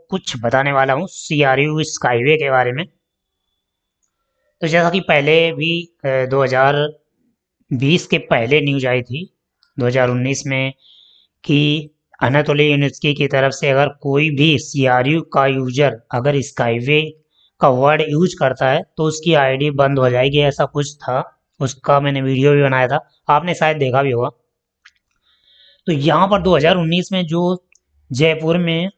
कुछ बताने वाला हूँ CRU स्काईवे के बारे में। तो जैसा कि पहले भी 2020 के पहले न्यूज आई थी 2019 में कि अनातोली यूनिवर्सिटी की तरफ से अगर कोई भी CRU का यूजर अगर स्काईवे का वर्ड यूज करता है तो उसकी आईडी बंद हो जाएगी, ऐसा कुछ था। उसका मैंने वीडियो भी बनाया था, आपने शायद देखा भी होगा। तो यहाँ पर 2019 में जो जयपुर में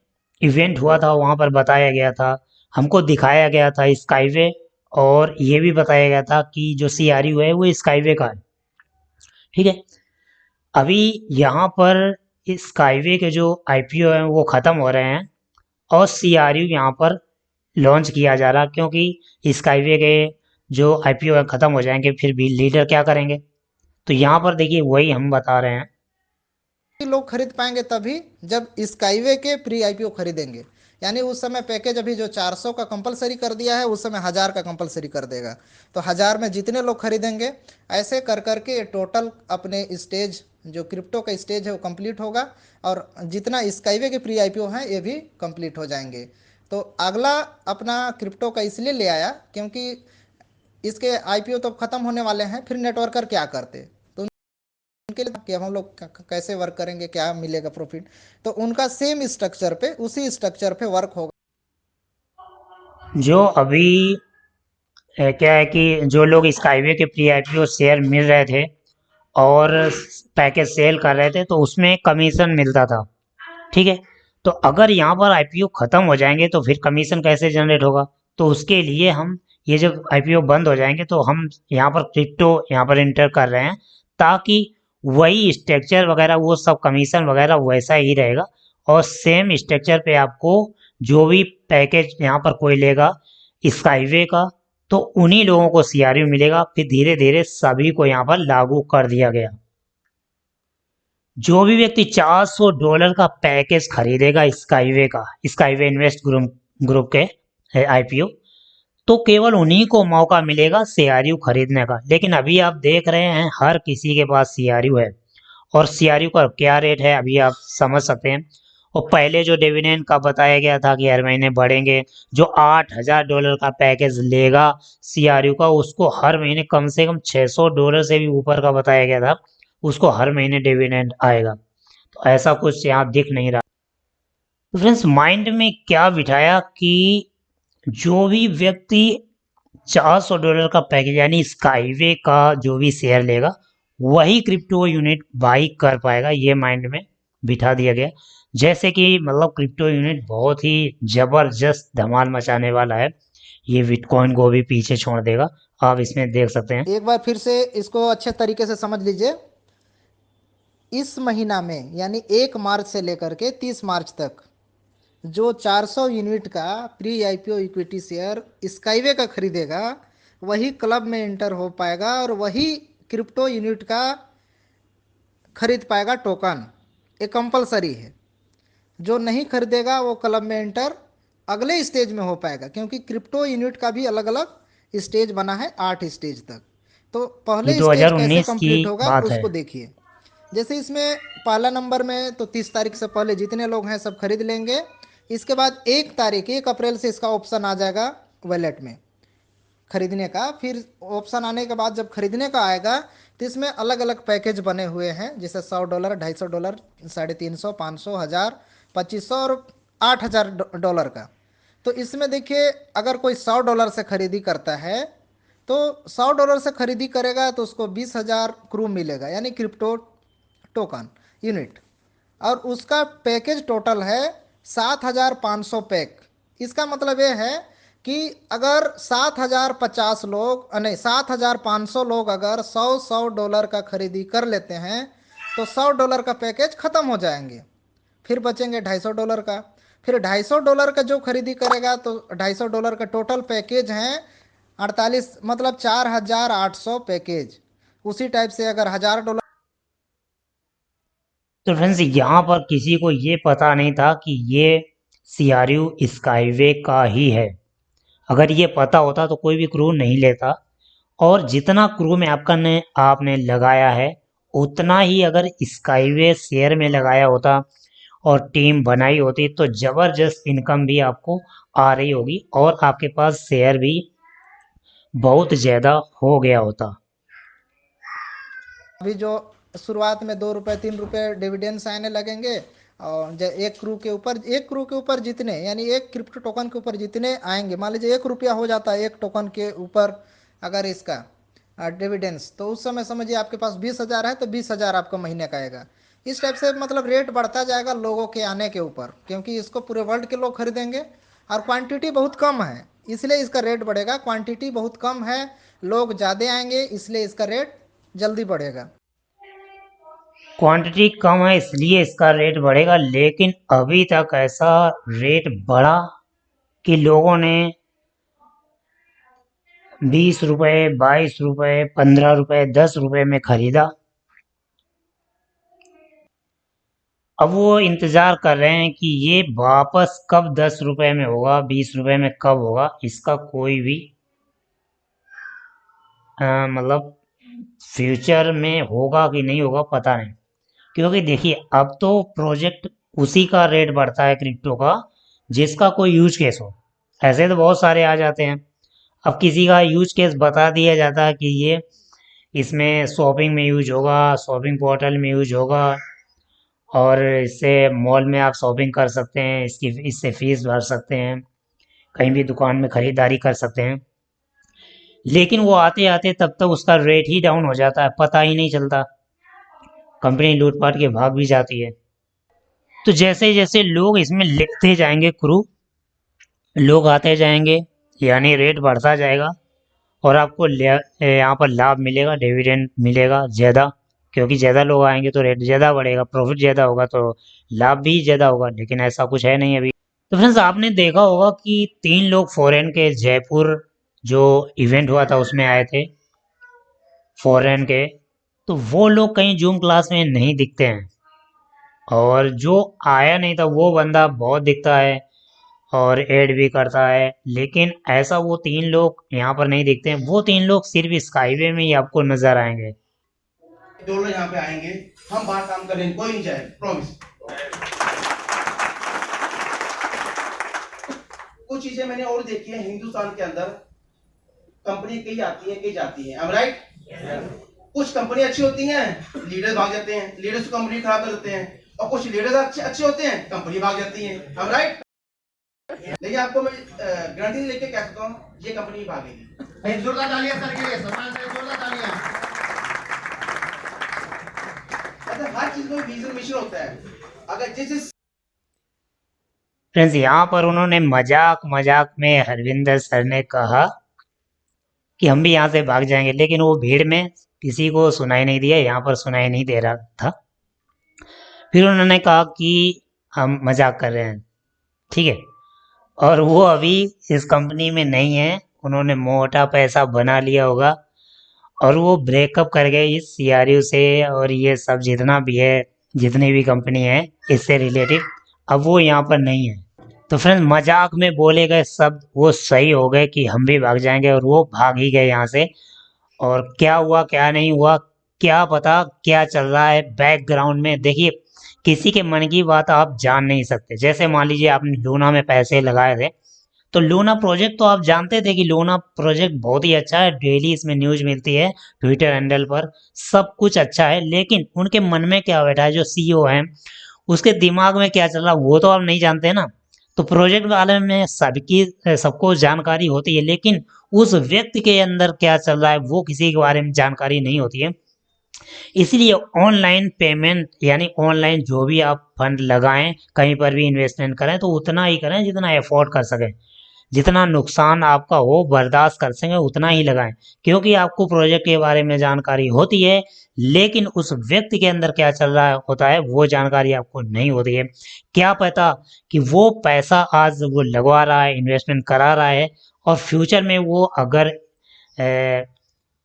इवेंट हुआ था वहाँ पर बताया गया था, हमको दिखाया गया था स्काईवे, और ये भी बताया गया था कि जो CRU है वो स्काईवे का है। ठीक है, अभी यहाँ पर स्काईवे के जो IPO हैं वो ख़त्म हो रहे हैं और CRU यहाँ पर लॉन्च किया जा रहा, क्योंकि स्काईवे के जो IPO है ख़त्म हो जाएंगे, फिर भी लीडर क्या करेंगे। तो यहाँ पर देखिए वही हम बता रहे हैं। लोग खरीद पाएंगे तभी जब स्काईवे के प्री आईपीओ खरीदेंगे। यानी उस समय पैकेज अभी जो 400 का कंपलसरी कर दिया है, उस समय 1000 का कंपलसरी कर देगा। तो 1000 में जितने लोग खरीदेंगे, ऐसे कर करके टोटल अपने स्टेज जो क्रिप्टो का स्टेज है वो कंप्लीट होगा, और जितना स्काईवे के प्री आईपीओ हैं ये भी कंप्लीट हो जाएंगे। तो अगला अपना क्रिप्टो का इसलिए ले आया क्योंकि इसके आईपीओ तो ख़त्म होने वाले हैं, फिर नेटवर्कर क्या करते, तो उनके लिए कि हम लोग कैसे वर्क करेंगे, क्या मिलेगा प्रॉफिट, तो उनका सेम स्ट्रक्चर पे, उसी स्ट्रक्चर पे वर्क होगा। जो अभी क्या है कि जो लोग स्काईवे के प्री IPO शेयर मिल रहे थे और पैकेज सेल कर रहे थे तो उसमें कमीशन मिलता था। ठीक है, तो अगर यहाँ पर IPO ख़त्म हो जाएंगे तो फिर कमीशन कैसे जनरेट होगा। तो उसके लिए हम ये जब IPO बंद हो जाएंगे तो हम यहाँ पर क्रिप्टो यहाँ पर इंटर कर रहे हैं, ताकि वही स्ट्रक्चर वगैरह वो सब कमीशन वगैरह वैसा ही रहेगा, और सेम स्ट्रक्चर पे आपको जो भी पैकेज यहाँ पर कोई लेगा स्काईवे का, तो उन्हीं लोगों को CRU मिलेगा। फिर धीरे धीरे सभी को यहाँ पर लागू कर दिया गया। जो भी व्यक्ति $400 का पैकेज खरीदेगा स्काईवे का, स्काईवे इन्वेस्ट ग्रुप के IPO, तो केवल उन्हीं को मौका मिलेगा CRU खरीदने का। लेकिन अभी आप देख रहे हैं हर किसी के पास CRU है, और CRU का क्या रेट है अभी आप समझ सकते हैं। और पहले जो डिविडेंड का बताया गया था कि हर महीने बढ़ेंगे, जो $8000 का पैकेज लेगा CRU का, उसको हर महीने कम से कम $600 से भी ऊपर का बताया गया था, उसको हर महीने डिविडेंड आएगा। तो ऐसा कुछ यहाँ दिख नहीं रहा। तो फ्रेंड्स, माइंड में क्या बिठाया कि जो भी व्यक्ति $400 का पैकेज यानी स्काईवे का जो भी शेयर लेगा वही क्रिप्टो यूनिट बाई कर पाएगा, ये माइंड में बिठा दिया गया। जैसे कि मतलब क्रिप्टो यूनिट बहुत ही जबरदस्त धमाल मचाने वाला है, ये बिटकॉइन को भी पीछे छोड़ देगा, आप इसमें देख सकते हैं। एक बार फिर से इसको अच्छे तरीके से समझ लीजिए। इस महीना में यानी 1 मार्च से लेकर के 30 मार्च तक जो 400 यूनिट का pre IPO equity share skyway का खरीदेगा, वही क्लब में इंटर हो पाएगा और वही क्रिप्टो यूनिट का खरीद पाएगा टोकन। ये कंपलसरी है। जो नहीं खरीदेगा वो क्लब में एंटर अगले स्टेज में हो पाएगा, क्योंकि क्रिप्टो यूनिट का भी अलग अलग स्टेज बना है, 8 स्टेज तक। तो ये पहले स्टेज कैसे 2019 की कंप्लीट होगा बात है। उसको देखिए। जैसे इसमें पहला नंबर में तो 30 तारीख से पहले जितने लोग हैं सब खरीद लेंगे। इसके बाद 1 अप्रैल से इसका ऑप्शन आ जाएगा वॉलेट में खरीदने का। फिर ऑप्शन आने के बाद जब खरीदने का आएगा तो इसमें अलग अलग पैकेज बने हुए हैं, जैसे $100, $250, 350, 500, 1000, 2500 और $8000 का। तो इसमें देखिए, अगर कोई $100 से खरीदी करता है तो $100 से खरीदी करेगा तो उसको 20,000 क्रू मिलेगा, यानी क्रिप्टो टोकन यूनिट। और उसका पैकेज टोटल है 7,500 पैक। इसका मतलब ये है कि अगर 7,050 लोग नहीं 7,500 लोग अगर $100 का खरीदी कर लेते हैं तो $100 का पैकेज ख़त्म हो जाएंगे, फिर बचेंगे $250 का। फिर $250 का जो खरीदी करेगा तो $250 का टोटल पैकेज हैं 48, मतलब 4,800 पैकेज। उसी टाइप से अगर $1,000। तो फ्रेंड्स, यहाँ पर किसी को ये पता नहीं था कि ये CRU स्काईवे का ही है। अगर ये पता होता तो कोई भी क्रू नहीं लेता, और जितना क्रू में आपने लगाया है उतना ही अगर स्काईवे शेयर में लगाया होता और टीम बनाई होती तो ज़बरदस्त इनकम भी आपको आ रही होगी और आपके पास शेयर भी बहुत ज़्यादा हो गया होता। अभी जो शुरुआत में 2 रुपये 3 रुपये डिविडेंड्स आने लगेंगे, और 1 करोड़ के ऊपर जितने, यानी एक क्रिप्टो टोकन के ऊपर जितने आएंगे, मान लीजिए 1 रुपया हो जाता है एक टोकन के ऊपर अगर इसका डिविडेंड्स, तो उस समय समझिए आपके पास 20,000 है तो 20,000 आपका महीने का आएगा। इस टाइप से मतलब रेट बढ़ता जाएगा लोगों के आने के ऊपर, क्योंकि इसको पूरे वर्ल्ड के लोग खरीदेंगे और क्वांटिटी बहुत कम है, इसलिए इसका रेट बढ़ेगा। क्वांटिटी बहुत कम है, लोग ज़्यादा आएंगे, इसलिए इसका रेट जल्दी बढ़ेगा। क्वांटिटी कम है इसलिए इसका रेट बढ़ेगा, लेकिन अभी तक ऐसा रेट बढ़ा कि लोगों ने 20 रुपये 22 रुपये 15 रुपये 10 रुपये में खरीदा। अब वो इंतज़ार कर रहे हैं कि ये वापस कब 10 रुपये में होगा 20 रुपये में कब होगा, इसका कोई भी मतलब फ्यूचर में होगा कि नहीं होगा पता नहीं। क्योंकि देखिए अब तो प्रोजेक्ट उसी का रेट बढ़ता है क्रिप्टो का जिसका कोई यूज केस हो। ऐसे तो बहुत सारे आ जाते हैं, अब किसी का यूज केस बता दिया जाता है कि ये इसमें शॉपिंग में यूज होगा, शॉपिंग पोर्टल में यूज होगा और इससे मॉल में आप शॉपिंग कर सकते हैं, इसकी इससे फीस भर सकते हैं, कहीं भी दुकान में ख़रीदारी कर सकते हैं। लेकिन वो आते आते तब तक उसका रेट ही डाउन हो जाता है, पता ही नहीं चलता, कंपनी लूटपाट के भाग भी जाती है। तो जैसे जैसे लोग इसमें लिखते जाएंगे क्रू, लोग आते जाएंगे, यानी रेट बढ़ता जाएगा और आपको यहाँ पर लाभ मिलेगा, डिविडेंड मिलेगा ज़्यादा, क्योंकि ज़्यादा लोग आएंगे तो रेट ज़्यादा बढ़ेगा, प्रॉफिट ज़्यादा होगा तो लाभ भी ज़्यादा होगा। लेकिन ऐसा कुछ है नहीं अभी। तो फ्रेंड्स आपने देखा होगा कि 3 लोग फॉरेन के जयपुर जो इवेंट हुआ था उसमें आए थे फॉरेन के, तो वो लोग कहीं जूम क्लास में नहीं दिखते हैं और जो आया नहीं था वो बंदा बहुत दिखता है और ऐड भी करता है। लेकिन ऐसा वो 3 लोग यहाँ पर नहीं दिखते हैं, वो 3 लोग सिर्फ स्काईवे में ही आपको नजर आएंगे। डॉलर यहाँ पे आएंगे, हम बाहर काम करेंगे, कोई नहीं जाए, प्रॉमिस। कुछ चीजें मैंने और देखी है हिंदुस्तान के अंदर, कंपनी कई आती है कई जाती है, राइट। कुछ कंपनी अच्छी होती हैं, लीडर भाग जाते हैं, लीडर्स कंपनी खराब कर देते हैं, और कुछ लीडर्स अच्छे होते हैं, कंपनी भाग जाती है, राइट। लेकिन आपको मैं गारंटी लेके कह सकता हूँ ये कंपनी भागेगी। जोरदार तालियां सर के लिए, सम्मान से जोरदार तालियां। हर चीज में विजन मिशन होता है। अगर जिस फ्रेंड्स यहाँ पर उन्होंने मजाक मजाक में हरविंदर सर ने कहा कि हम भी यहाँ से भाग जाएंगे, लेकिन वो भीड़ में किसी को सुनाई नहीं दिया, यहाँ पर सुनाई नहीं दे रहा था। फिर उन्होंने कहा कि हम मजाक कर रहे हैं, ठीक है, और वो अभी इस कंपनी में नहीं है, उन्होंने मोटा पैसा बना लिया होगा और वो ब्रेकअप कर गए इस सीआरयू से और ये सब जितना भी है, जितनी भी कंपनी है इससे रिलेटेड, अब वो यहाँ पर नहीं है। तो फ्रेंड्स मजाक में बोले गए शब्द वो सही हो गए कि हम भी भाग जाएंगे, और वो भाग ही गए यहाँ से। और क्या हुआ क्या नहीं हुआ क्या पता, क्या चल रहा है बैकग्राउंड में, देखिए किसी के मन की बात आप जान नहीं सकते। जैसे मान लीजिए आपने लूना में पैसे लगाए थे, तो लूना प्रोजेक्ट तो आप जानते थे कि लूना प्रोजेक्ट बहुत ही अच्छा है, डेली इसमें न्यूज मिलती है ट्विटर हैंडल पर, सब कुछ अच्छा है, लेकिन उनके मन में क्या बैठा है, जो सीईओ है उसके दिमाग में क्या चल रहा है वो तो आप नहीं जानते ना। तो प्रोजेक्ट वाले में सबको जानकारी होती है, लेकिन उस व्यक्ति के अंदर क्या चल रहा है वो किसी के बारे में जानकारी नहीं होती है। इसलिए ऑनलाइन पेमेंट यानी ऑनलाइन जो भी आप फंड लगाएं, कहीं पर भी इन्वेस्टमेंट करें तो उतना ही करें जितना एफोर्ड कर सकें, जितना नुकसान आपका हो बर्दाश्त कर सकें उतना ही लगाएं। क्योंकि आपको प्रोजेक्ट के बारे में जानकारी होती है, लेकिन उस व्यक्ति के अंदर क्या चल रहा होता है वो जानकारी आपको नहीं होती है। क्या पता कि वो पैसा आज वो लगवा रहा है, इन्वेस्टमेंट करा रहा है, और फ्यूचर में वो अगर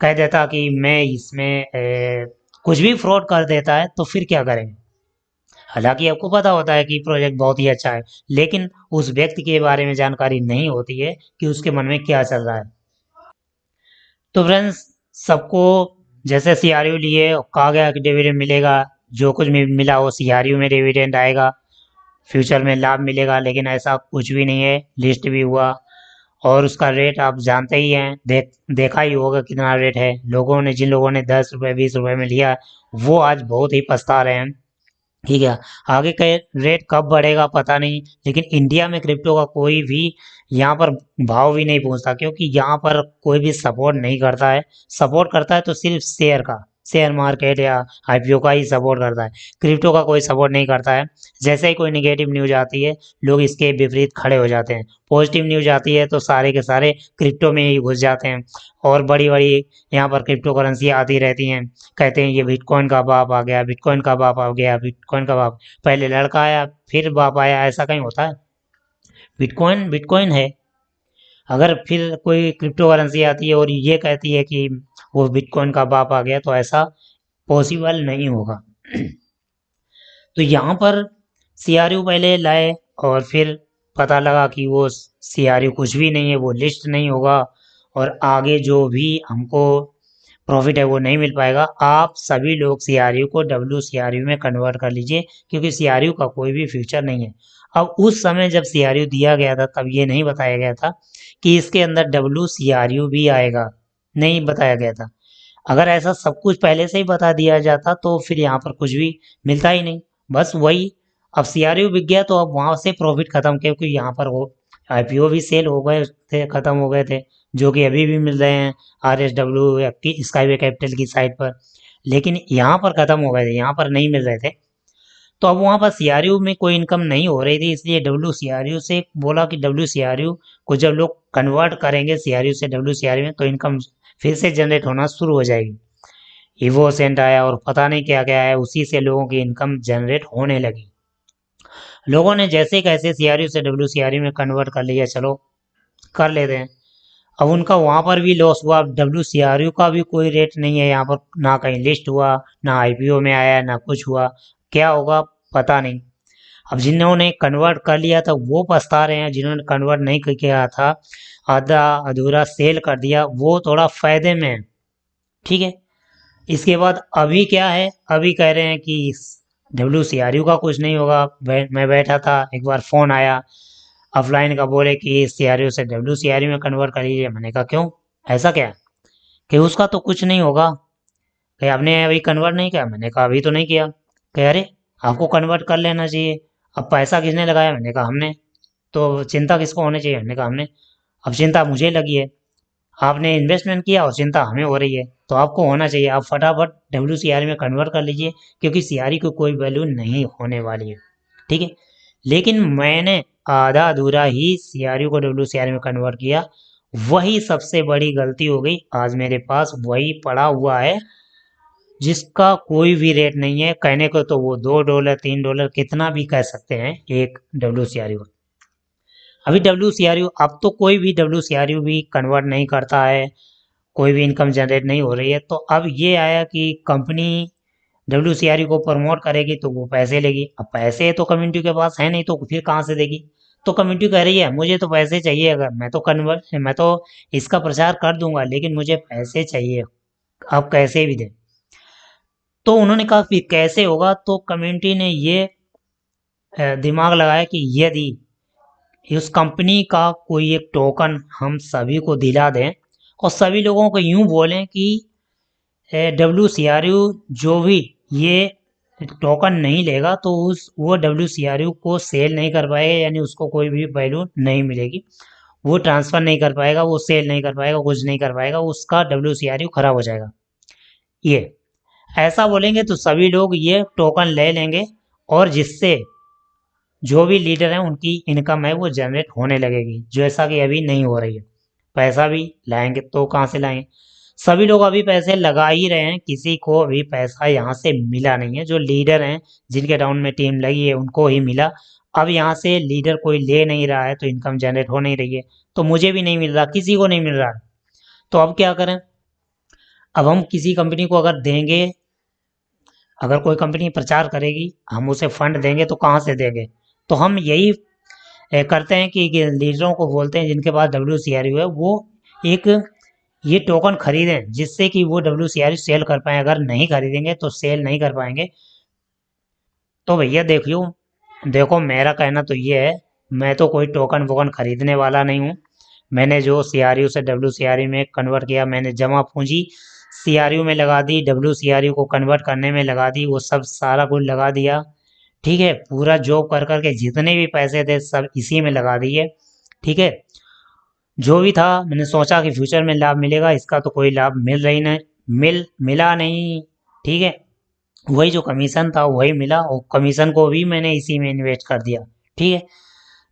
कह देता कि मैं इसमें कुछ भी फ्रॉड कर देता है तो फिर क्या करेंगे। हालांकि आपको पता होता है कि प्रोजेक्ट बहुत ही अच्छा है, लेकिन उस व्यक्ति के बारे में जानकारी नहीं होती है कि उसके मन में क्या चल रहा है। तो फ्रेंड्स सबको जैसे सीआरयू लिए कहा गया कि डिविडेंड मिलेगा, जो कुछ भी मिला वो सीआरयू में डिविडेंड आएगा, फ्यूचर में लाभ मिलेगा, लेकिन ऐसा कुछ भी नहीं है। लिस्ट भी हुआ और उसका रेट आप जानते ही हैं, देखा ही होगा कितना रेट है। जिन लोगों ने 10 रुपये 20 रुपये में लिया, वो आज बहुत ही पछता रहे हैं। ठीक है, आगे का रेट कब बढ़ेगा पता नहीं, लेकिन इंडिया में क्रिप्टो का कोई भी यहाँ पर भाव भी नहीं पहुँचता, क्योंकि यहाँ पर कोई भी सपोर्ट नहीं करता है। सपोर्ट करता है तो सिर्फ शेयर मार्केट या आईपीओ का ही सपोर्ट करता है। क्रिप्टो का कोई सपोर्ट नहीं करता है। जैसे ही कोई निगेटिव न्यूज आती है, लोग इसके विपरीत खड़े हो जाते हैं। पॉजिटिव न्यूज आती है तो सारे के सारे क्रिप्टो में ही घुस जाते हैं, और बड़ी बड़ी यहाँ पर क्रिप्टो करेंसी आती रहती हैं। कहते हैं ये बिटकॉइन का बाप आ गया, बिटकॉइन का बाप आ गया, बिटकॉइन का बाप। पहले लड़का आया फिर बाप आया, ऐसा कहीं होता है? बिटकॉइन बिटकॉइन है। अगर फिर कोई क्रिप्टो करेंसी आती है और ये कहती है कि वो बिटकॉइन का बाप आ गया, तो ऐसा पॉसिबल नहीं होगा। तो यहाँ पर सीआरयू पहले लाए और फिर पता लगा कि वो सीआरयू कुछ भी नहीं है, वो लिस्ट नहीं होगा, और आगे जो भी हमको प्रॉफिट है वो नहीं मिल पाएगा। आप सभी लोग सीआरयू को WCRU में कन्वर्ट कर लीजिए, क्योंकि सीआरयू का कोई भी फ्यूचर नहीं है। अब उस समय जब सीआरयू दिया गया था, तब ये नहीं बताया गया था कि इसके अंदर WCRU भी आएगा, नहीं बताया गया था। अगर ऐसा सब कुछ पहले से ही बता दिया जाता तो फिर यहाँ पर कुछ भी मिलता ही नहीं। बस वही, अब सीआरयू बिक गया तो अब वहाँ से प्रॉफिट खत्म, क्योंकि यहाँ पर वो आईपीओ भी सेल हो गए थे, खत्म हो गए थे, जो कि अभी भी मिल रहे हैं RSW या स्काईवे कैपिटल की साइट पर। लेकिन यहाँ पर खत्म हो गए थे, यहाँ पर नहीं मिल रहे थे। तो अब वहाँ पर सीआरयू में कोई इनकम नहीं हो रही थी, इसलिए WCRU से बोला कि WCRU को जब लोग कन्वर्ट करेंगे सीआरयू से WCRU में, तो इनकम फिर से जनरेट होना शुरू हो जाएगी। इवोसेंट आया और पता नहीं क्या क्या आया, उसी से लोगों की इनकम जनरेट होने लगी। लोगों ने जैसे कैसे सीआरयू से WCRU में कन्वर्ट कर लिया, चलो कर लेते हैं। अब उनका वहाँ पर भी लॉस हुआ। WCRU का भी कोई रेट नहीं है यहाँ पर, ना कहीं लिस्ट हुआ, ना आईपीओ में आया, ना कुछ हुआ। क्या होगा पता नहीं। अब जिन्होंने कन्वर्ट कर लिया था वो पछता रहे हैं, जिन्होंने कन्वर्ट नहीं किया था, आधा अधूरा सेल कर दिया, वो थोड़ा फायदे में है। ठीक है, इसके बाद अभी क्या है, अभी कह रहे हैं कि WCRU का कुछ नहीं होगा। मैं बैठा था, एक बार फ़ोन आया ऑफलाइन का, बोले कि सीआरयू से WCRU में कन्वर्ट कर लीजिए। मैंने कहा क्यों, ऐसा क्या कि उसका तो कुछ नहीं होगा। कहे आपने अभी कन्वर्ट नहीं किया? मैंने कहा अभी तो नहीं किया। कहे अरे आपको कन्वर्ट कर लेना चाहिए। अब पैसा किसने लगाया? मैंने कहा हमने। तो चिंता किसको होनी चाहिए? मैंने कहा हमने। अब चिंता मुझे लगी है, आपने इन्वेस्टमेंट किया और चिंता हमें हो रही है, तो आपको होना चाहिए। आप फटाफट WCRU में कन्वर्ट कर लीजिए, क्योंकि सीआरयू की कोई वैल्यू नहीं होने वाली है। ठीक है, लेकिन मैंने आधा अधूरा ही सीआरयू को WCRU में कन्वर्ट किया, वही सबसे बड़ी गलती हो गई। आज मेरे पास वही पड़ा हुआ है, जिसका कोई भी रेट नहीं है। कहने को तो वो $2 $3 कितना भी कह सकते हैं एक WCRU। अभी WCRU, अब तो कोई भी WCRU भी कन्वर्ट नहीं करता है, कोई भी इनकम जनरेट नहीं हो रही है। तो अब ये आया कि कंपनी WCRU को प्रमोट करेगी तो वो पैसे लेगी। अब पैसे तो कम्युनिटी के पास है नहीं, तो फिर कहाँ से देगी? तो कम्युनिटी कह रही है मुझे तो पैसे चाहिए, अगर मैं तो इसका प्रचार कर दूंगा, लेकिन मुझे पैसे चाहिए, आप कैसे भी दें। तो उन्होंने कहा फिर कैसे होगा? तो कम्युनिटी ने ये दिमाग लगाया कि यदि उस कंपनी का कोई एक टोकन हम सभी को दिला दें, और सभी लोगों को यूं बोलें कि WCRU जो भी ये टोकन नहीं लेगा तो वो WCRU को सेल नहीं कर पाएगा, यानी उसको कोई भी वैल्यू नहीं मिलेगी, वो ट्रांसफ़र नहीं कर पाएगा, वो सेल नहीं कर पाएगा, कुछ नहीं कर पाएगा, उसका WCRU खराब हो जाएगा। ये ऐसा बोलेंगे तो सभी लोग ये टोकन ले लेंगे, और जिससे जो भी लीडर हैं उनकी इनकम है वो जनरेट होने लगेगी, जैसा कि अभी नहीं हो रही है। पैसा भी लाएंगे तो कहाँ से लाएंगे? सभी लोग अभी पैसे लगा ही रहे हैं, किसी को अभी पैसा यहाँ से मिला नहीं है। जो लीडर हैं, जिनके अकाउंट में टीम लगी है, उनको ही मिला। अब यहाँ से लीडर कोई ले नहीं रहा है, तो इनकम जनरेट हो नहीं रही है। तो मुझे भी नहीं मिल रहा, किसी को नहीं मिल रहा है। तो अब क्या करें? अब हम किसी कंपनी को अगर देंगे, अगर कोई कंपनी प्रचार करेगी, हम उसे फंड देंगे तो कहाँ से देंगे? तो हम यही करते हैं कि लीडरों को बोलते हैं जिनके पास WCRU है, वो एक ये टोकन खरीदें, जिससे कि वो WCRU सेल कर पाए। अगर नहीं खरीदेंगे तो सेल नहीं कर पाएंगे। तो भैया देख लो, देखो मेरा कहना तो ये है, मैं तो कोई टोकन वोकन खरीदने वाला नहीं हूँ। मैंने जो सीआरयू से डब्ल्यू में कन्वर्ट किया, मैंने जमा पूंजी सीआरयू में लगा दी, डब्ल्यू को कन्वर्ट करने में लगा दी, वो सब सारा कुछ लगा दिया। ठीक है, पूरा जॉब कर करके जितने भी पैसे थे सब इसी में लगा दिए। ठीक है, जो भी था मैंने सोचा कि फ्यूचर में लाभ मिलेगा, इसका तो कोई लाभ मिला नहीं। ठीक है, वही जो कमीशन था वही मिला, और कमीशन को भी मैंने इसी में इन्वेस्ट कर दिया। ठीक है,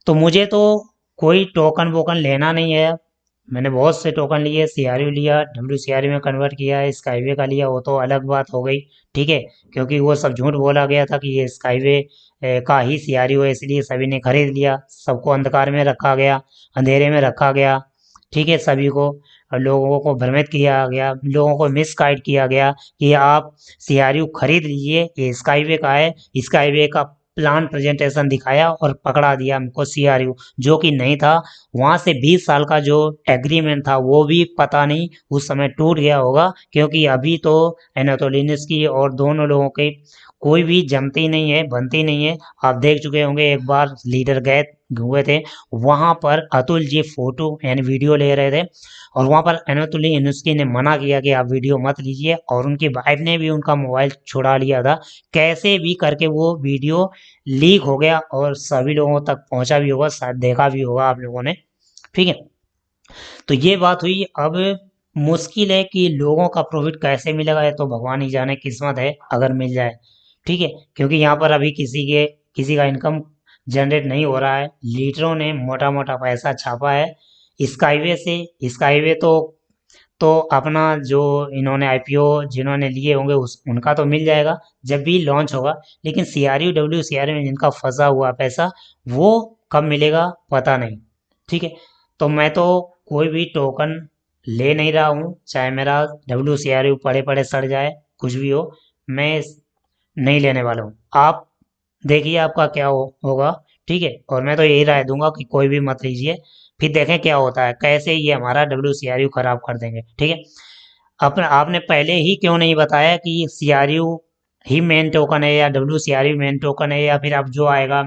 तो मुझे तो कोई टोकन वोकन लेना नहीं है। मैंने बहुत से टोकन लिए, सीआरयू लिया, डब्ल्यू में कन्वर्ट किया है, स्काईवे का लिया, वो तो अलग बात हो गई। ठीक है, क्योंकि वो सब झूठ बोला गया था कि ये स्काईवे का ही सीआरयू है, इसलिए सभी ने खरीद लिया, सबको अंधकार में रखा गया, अंधेरे में रखा गया। ठीक है, सभी को, लोगों को भ्रमित किया गया, लोगों को मिसगाइड किया गया कि आप सीआरयू खरीद लीजिए, ये स्काईवे का है। स्काईवे का प्लान प्रेजेंटेशन दिखाया और पकड़ा दिया हमको सीआरयू, जो कि नहीं था। वहाँ से 20 साल का जो एग्रीमेंट था वो भी पता नहीं उस समय टूट गया होगा, क्योंकि अभी तो एनाटोलिनस्की और दोनों लोगों के कोई भी जमती नहीं है, बनती नहीं है। आप देख चुके होंगे, एक बार लीडर गए हुए थे वहाँ पर, अतुल जी फोटो यानी वीडियो ले रहे थे, और वहाँ पर एनाटोलिनस्की ने मना किया कि आप वीडियो मत लीजिए, और उनकी वाइफ ने भी उनका मोबाइल छुड़ा लिया था। कैसे भी करके वो वीडियो लीक हो गया और सभी लोगों तक पहुंचा भी होगा, शायद देखा भी होगा आप लोगों ने। ठीक है, तो ये बात हुई। अब मुश्किल है कि लोगों का प्रॉफिट कैसे मिलेगा, ये तो भगवान ही जाने, किस्मत है अगर मिल जाए। ठीक है, क्योंकि यहाँ पर अभी किसी का इनकम जनरेट नहीं हो रहा है। लीडरों ने मोटा मोटा पैसा छापा है स्काईवे से। स्काईवे तो अपना जो इन्होंने आईपीओ जिन्होंने लिए होंगे उनका तो मिल जाएगा जब भी लॉन्च होगा, लेकिन सीआरयू में जिनका फंसा हुआ पैसा वो कब मिलेगा पता नहीं। ठीक है, तो मैं तो कोई भी टोकन ले नहीं रहा हूँ, चाहे मेरा सीआरयू पड़े पड़े सड़ जाए, कुछ भी हो, मैं नहीं लेने वाला हूँ। आप देखिए आपका क्या होगा। ठीक है, और मैं तो यही राय दूंगा कि कोई भी मत लीजिए, फिर देखें क्या होता है, कैसे ये हमारा सीआरयू खराब कर देंगे। ठीक है, अपने आपने पहले ही क्यों नहीं बताया कि सीआरयू ही मेन टोकन है या सीआरयू मेन टोकन है, या फिर अब जो आएगा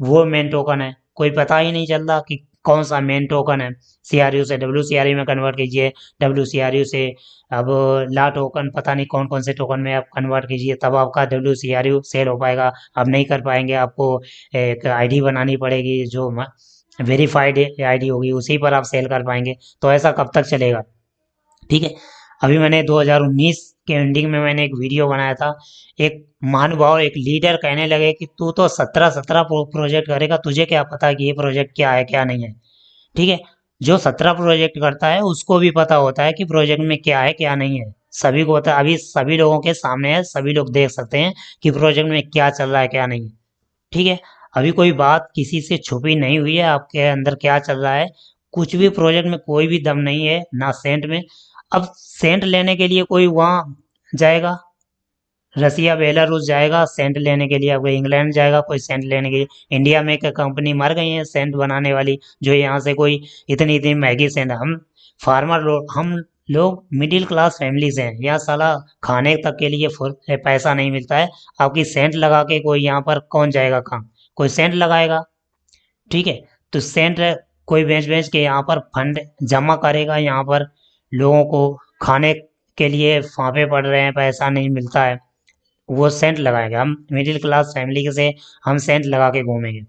वो मेन टोकन है। कोई पता ही नहीं चल रहा कि कौन सा मेन टोकन है। सीआरयू से सीआरयू में कन्वर्ट कीजिए, सीआरयू से अब ला टोकन, पता नहीं कौन कौन से टोकन में आप कन्वर्ट कीजिए, तब आपका सीआरयू सेल हो पाएगा। आप नहीं कर पाएंगे, आपको एक आईडी बनानी पड़ेगी, जो वेरीफाइड आईडी होगी, उसी पर आप सेल कर पाएंगे। तो ऐसा कब तक चलेगा। ठीक है, अभी मैंने 2019 के एंडिंग में मैंने एक वीडियो बनाया था। एक महानुभाव, एक लीडर कहने लगे कि तू तो 17 प्रोजेक्ट करेगा, तुझे क्या पता कि ये प्रोजेक्ट क्या है क्या नहीं है। ठीक है, जो 17 प्रोजेक्ट करता है उसको भी पता होता है कि प्रोजेक्ट में क्या है क्या नहीं है, सभी को होता है। अभी सभी लोगों के सामने है, सभी लोग देख सकते हैं कि प्रोजेक्ट में क्या चल रहा है क्या नहीं है। ठीक है, अभी कोई बात किसी से छुपी नहीं हुई है, आपके अंदर क्या चल रहा है। कुछ भी प्रोजेक्ट में कोई भी दम नहीं है, ना सेंट में। अब सेंट लेने के लिए कोई वहाँ जाएगा, रसिया बेलारूस जाएगा सेंट लेने के लिए, कोई इंग्लैंड जाएगा कोई सेंट लेने के लिए। इंडिया में एक कंपनी मर गई है सेंट बनाने वाली, जो यहाँ से कोई इतनी इतनी महंगी सेंट, हम लोग मिडिल क्लास फैमिली से हैं, यहाँ साला खाने तक के लिए पैसा नहीं मिलता है। आपकी सेंट लगा के कोई यहाँ पर कौन जाएगा काम, कोई सेंट लगाएगा। ठीक है, तो सेंट कोई बेच बेच के यहाँ पर फंड जमा करेगा, यहाँ पर लोगों को खाने के लिए फांफे पड़ रहे हैं, पैसा नहीं मिलता है, वो सेंट लगाएंगे। हम मिडिल क्लास फैमिली के से हम सेंट लगा के घूमेंगे।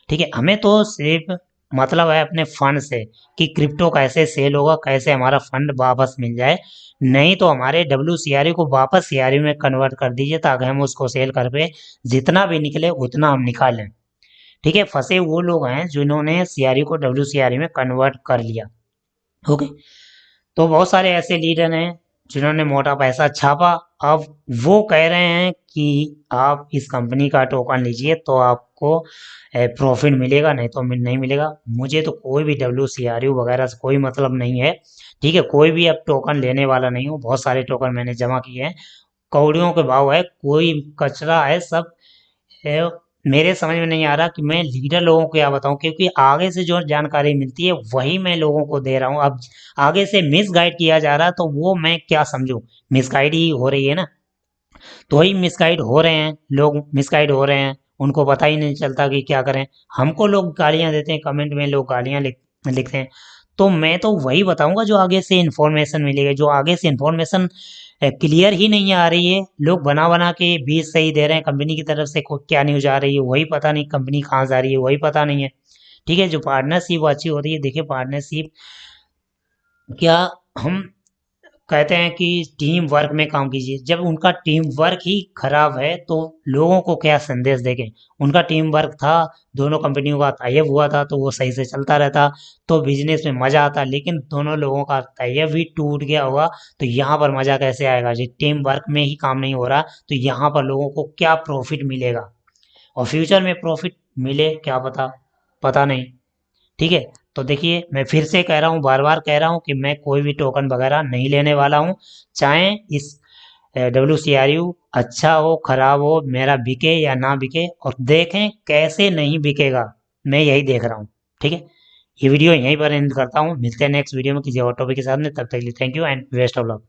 ठीक है, हमें तो सिर्फ मतलब है अपने फंड से कि क्रिप्टो कैसे सेल होगा, कैसे हमारा फंड वापस मिल जाए। नहीं तो हमारे सीआरयू को वापस सीआरयू में कन्वर्ट कर दीजिए, ताकि हम उसको सेल कर पे जितना भी निकले उतना हम निकाल लें। ठीक है, फंसे वो लोग हैं जिन्होंने सीआरयू को सीआरयू में कन्वर्ट कर लिया। ओके, तो बहुत सारे ऐसे लीडर हैं जिन्होंने मोटा पैसा छापा। अब वो कह रहे हैं कि आप इस कंपनी का टोकन लीजिए तो आपको प्रॉफिट मिलेगा, नहीं तो नहीं मिलेगा। मुझे तो कोई भी सीआरयू वगैरह से कोई मतलब नहीं है। ठीक है, कोई भी अब टोकन लेने वाला नहीं हूँ, बहुत सारे टोकन मैंने जमा किए हैं, कौड़ियों के भाव है, कोई कचरा है सब। है, मेरे समझ में नहीं आ रहा कि मैं लीडर लोगों को क्या बताऊं, क्योंकि आगे से जो जानकारी मिलती है वही मैं लोगों को दे रहा हूं। अब आगे से मिस गाइड किया जा रहा है तो वो मैं क्या समझूं, मिस गाइड ही हो रही है ना। तो वही मिस गाइड हो रहे हैं लोग, मिस गाइड हो रहे हैं, उनको पता ही नहीं चलता कि क्या करें। हमको लोग गालियां देते हैं, कमेंट में लोग गालियां लिखते हैं। तो मैं तो वही बताऊंगा जो आगे से इंफॉर्मेशन मिलेगी। जो आगे से इंफॉर्मेशन क्लियर ही नहीं आ रही है, लोग बना बना के बीज सही दे रहे हैं, कंपनी की तरफ से क्या न्यूज आ रही है वही पता नहीं, कंपनी कहाँ जा रही है वही पता नहीं है। ठीक है, जो पार्टनरशिप अच्छी होती है, देखिए पार्टनरशिप क्या, हम कहते हैं कि टीम वर्क में काम कीजिए। जब उनका टीम वर्क ही खराब है तो लोगों को क्या संदेश देंगे। उनका टीम वर्क था, दोनों कंपनियों का तायब हुआ था तो वो सही से चलता रहता, तो बिजनेस में मजा आता। लेकिन दोनों लोगों का तायब ही टूट गया होगा तो यहाँ पर मजा कैसे आएगा। जी टीम वर्क में ही काम नहीं हो रहा तो यहाँ पर लोगों को क्या प्रॉफिट मिलेगा, और फ्यूचर में प्रॉफिट मिले क्या पता, पता नहीं। ठीक है, तो देखिए मैं फिर से कह रहा हूँ, बार बार कह रहा हूँ कि मैं कोई भी टोकन वगैरह नहीं लेने वाला हूँ। चाहे इस WCRU अच्छा हो खराब हो, मेरा बिके या ना बिके, और देखें कैसे नहीं बिकेगा, मैं यही देख रहा हूँ। ठीक है, ये वीडियो यहीं पर एंड करता हूँ, मिलते हैं नेक्स्ट वीडियो में किसी और टॉपिक के साथ में। तब तक के लिए thank you and best of luck.